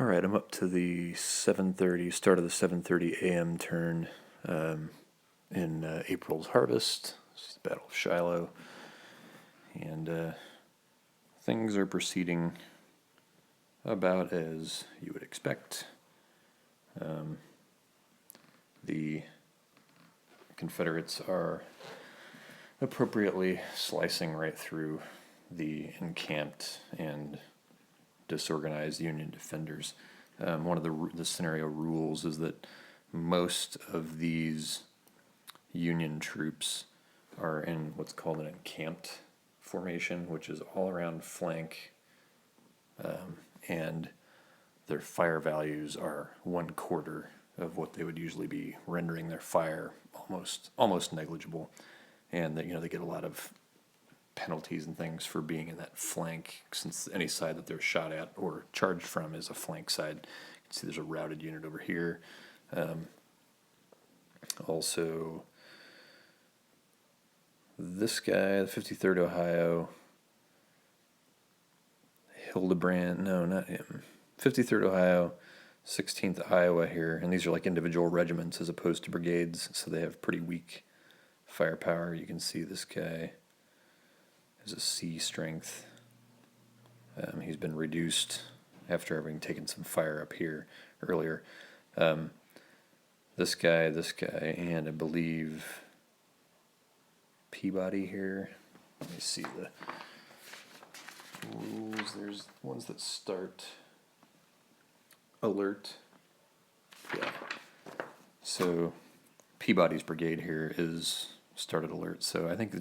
All right, I'm up to the 7:30 start of the 7:30 a.m. turn in April's harvest. This is the Battle of Shiloh, and things are proceeding about as you would expect. The Confederates are appropriately slicing right through the encamped and disorganized Union defenders. One of the scenario rules is that most of these Union troops are in what's called an encamped formation, which is all around flank, and their fire values are 1/4 of what they would usually be, rendering their fire almost negligible, and they get a lot of penalties and things for being in that flank, since any side that they're shot at or charged from is a flank side. You can see there's a routed unit over here. Also, this guy, the 53rd Ohio, Hildebrand, no, not him. 53rd Ohio, 16th Iowa here, and these are like individual regiments as opposed to brigades, so they have pretty weak firepower. You can see this guy has a C strength. He's been reduced after having taken some fire up here earlier. This guy, and I believe Peabody here. Let me see the rules. There's ones that start alert. Yeah. So Peabody's brigade here is started alert. So I think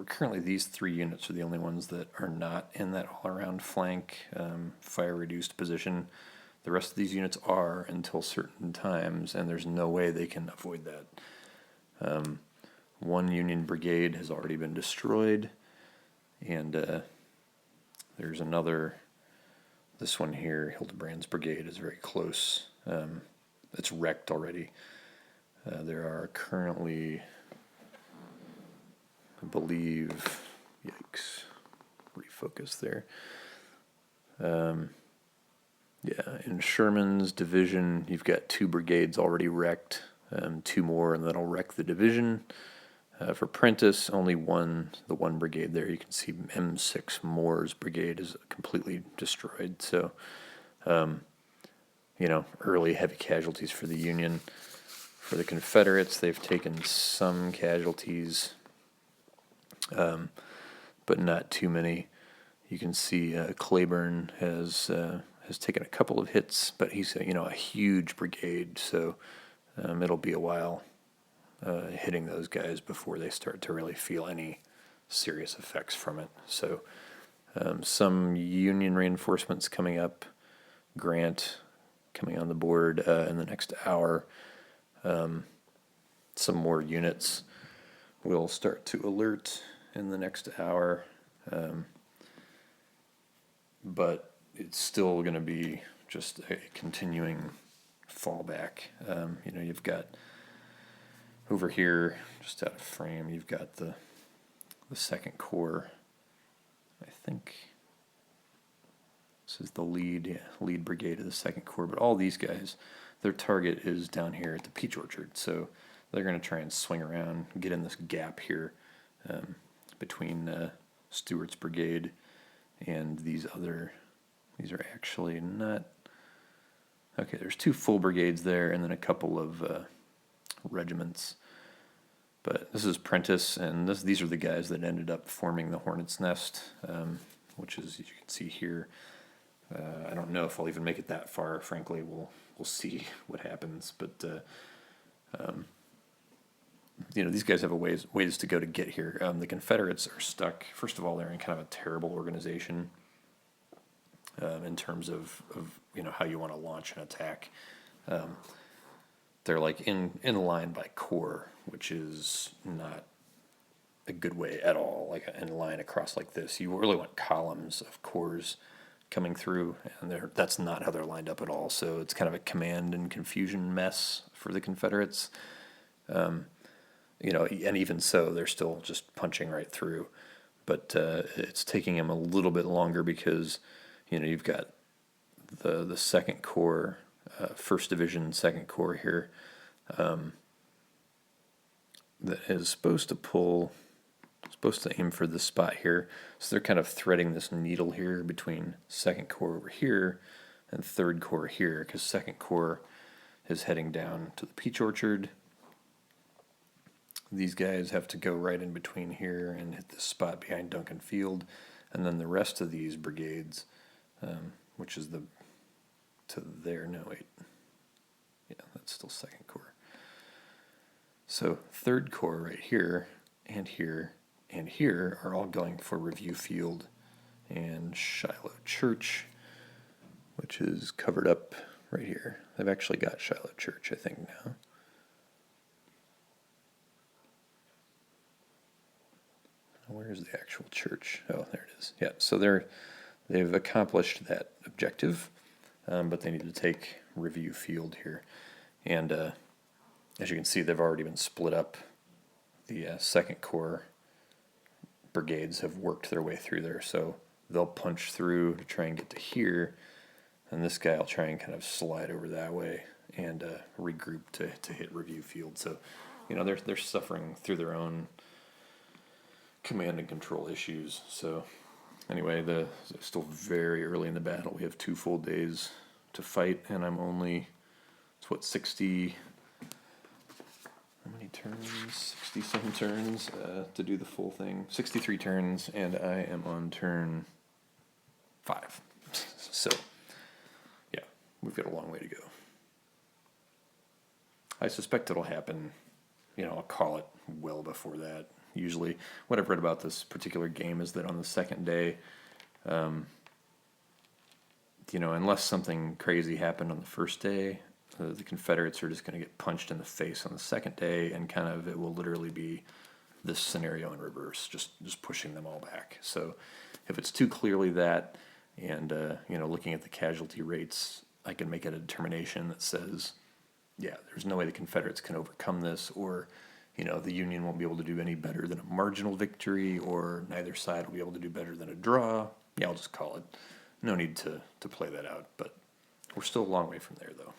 currently these three units are the only ones that are not in that all-around flank fire reduced position. The rest of these units are until certain times, and there's no way they can avoid that. One Union brigade has already been destroyed, and there's another. This one here, Hildebrand's brigade, is very close. It's wrecked already. There are currently, I believe, yikes, refocus there. Yeah, in Sherman's division, you've got 2 brigades already wrecked, 2 more, and that'll wreck the division. For Prentiss, only the one brigade there. You can see M6 Moore's brigade is completely destroyed. So, early heavy casualties for the Union. For the Confederates, they've taken some casualties, but not too many. You can see Claiborne has taken a couple of hits, but he's a huge brigade, so it'll be a while hitting those guys before they start to really feel any serious effects from it. So some Union reinforcements coming up. Grant coming on the board in the next hour. Some more units will start to alert in the next hour, but it's still going to be just a continuing fallback. You've got over here, just out of frame, you've got the Second Corps. I think this is the lead brigade of the Second Corps, but all these guys, their target is down here at the Peach Orchard, so they're going to try and swing around, get in this gap here between Stewart's brigade and these are actually not, okay, there's 2 full brigades there and then a couple of regiments. But this is Prentiss, and these are the guys that ended up forming the Hornet's Nest, which is, as you can see here. I don't know if I'll even make it that far, frankly. We'll see what happens. But these guys have ways to go to get here. The Confederates are stuck. First of all, they're in kind of a terrible organization in terms of how you want to launch an attack. They're like in line by corps, which is not a good way at all. Like in line across like this, you really want columns of corps coming through, and that's not how they're lined up at all. So it's kind of a command and confusion mess for the Confederates. And even so, they're still just punching right through. But it's taking them a little bit longer because you've got the Second Corps, First Division, Second Corps here, that is supposed to aim for this spot here. So they're kind of threading this needle here between Second Corps over here and Third Corps here, because Second Corps is heading down to the peach orchard. These guys have to go right in between here and hit this spot behind Duncan Field, and then the rest of these brigades, which is yeah, that's still Second Corps. So Third Corps right here and here and here are all going for Review Field and Shiloh Church, which is covered up right here. They've actually got Shiloh Church, I think, now. Where's the actual church? Oh, there it is. Yeah, so they've accomplished that objective, but they need to take Review Field here. And as you can see, they've already been split up. The Second Corps brigades have worked their way through there, so they'll punch through to try and get to here, and this guy will try and kind of slide over that way and regroup to hit Review Field. So, they're suffering through their own command and control issues. So anyway, it's still very early in the battle. We have 2 full days to fight, and I'm only, 60, how many turns? 60-some turns to do the full thing. 63 turns, and I am on turn 5. So, yeah, we've got a long way to go. I suspect it'll happen, I'll call it well before that. Usually, what I've read about this particular game is that on the second day, unless something crazy happened on the first day, the Confederates are just going to get punched in the face on the second day, and kind of it will literally be this scenario in reverse, just pushing them all back. So if it's too clearly that, and looking at the casualty rates, I can make a determination that says, yeah, there's no way the Confederates can overcome this, or the Union won't be able to do any better than a marginal victory, or neither side will be able to do better than a draw. Yeah, I'll just call it. No need to play that out, but we're still a long way from there, though.